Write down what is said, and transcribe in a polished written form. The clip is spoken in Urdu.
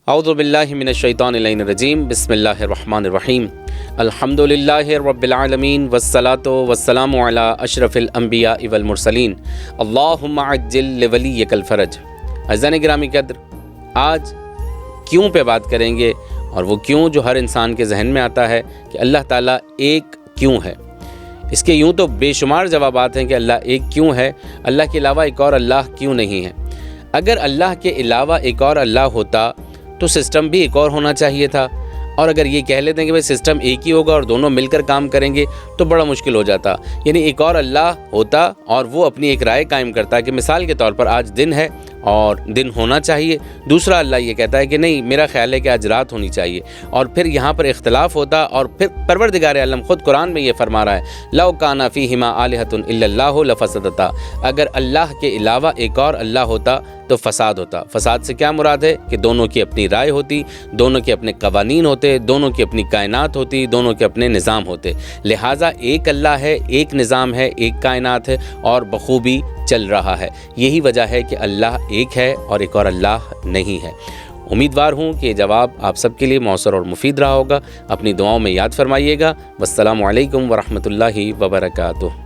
اعوذ باللہ من الشیطان الرجیم بسم اللہ الرحمن الرحیم الحمدللہ رب العالمین والصلاة والسلام علی اشرف الانبیاء والمرسلین اللہم عجل لولیک الفرج۔ عزیزان گرامی قدر، آج کیوں پہ بات کریں گے، اور وہ کیوں جو ہر انسان کے ذہن میں آتا ہے کہ اللہ تعالیٰ ایک کیوں ہے۔ اس کے یوں تو بے شمار جوابات ہیں کہ اللہ ایک کیوں ہے، اللہ کے علاوہ ایک اور اللہ کیوں نہیں ہے۔ اگر اللہ کے علاوہ ایک اور اللہ ہوتا تو سسٹم بھی ایک اور ہونا چاہیے تھا، اور اگر یہ کہہ لیتے ہیں کہ بھائی سسٹم ایک ہی ہوگا اور دونوں مل کر کام کریں گے تو بڑا مشکل ہو جاتا۔ یعنی ایک اور اللہ ہوتا اور وہ اپنی ایک رائے قائم کرتا کہ مثال کے طور پر آج دن ہے اور دن ہونا چاہیے، دوسرا اللہ یہ کہتا ہے کہ نہیں، میرا خیال ہے کہ آج رات ہونی چاہیے، اور پھر یہاں پر اختلاف ہوتا، اور پھر پروردگار عالم خود قرآن میں یہ فرما رہا ہے لو کان فیہما الہۃ الا اللہ لفسدتا، اگر اللہ کے علاوہ ایک اور اللہ ہوتا تو فساد ہوتا۔ فساد سے کیا مراد ہے کہ دونوں کی اپنی رائے ہوتی، دونوں کے اپنے قوانین ہوتے، دونوں کی اپنی کائنات ہوتی، دونوں کے اپنے نظام ہوتے۔ لہٰذا ایک اللہ ہے، ایک نظام ہے، ایک کائنات ہے اور بخوبی چل رہا ہے۔ یہی وجہ ہے کہ اللہ ایک ہے اور ایک اور اللہ نہیں ہے۔ امیدوار ہوں کہ یہ جواب آپ سب کے لیے مؤثر اور مفید رہا ہوگا۔ اپنی دعاؤں میں یاد فرمائیے گا۔ والسلام علیکم ورحمۃ اللہ وبرکاتہ۔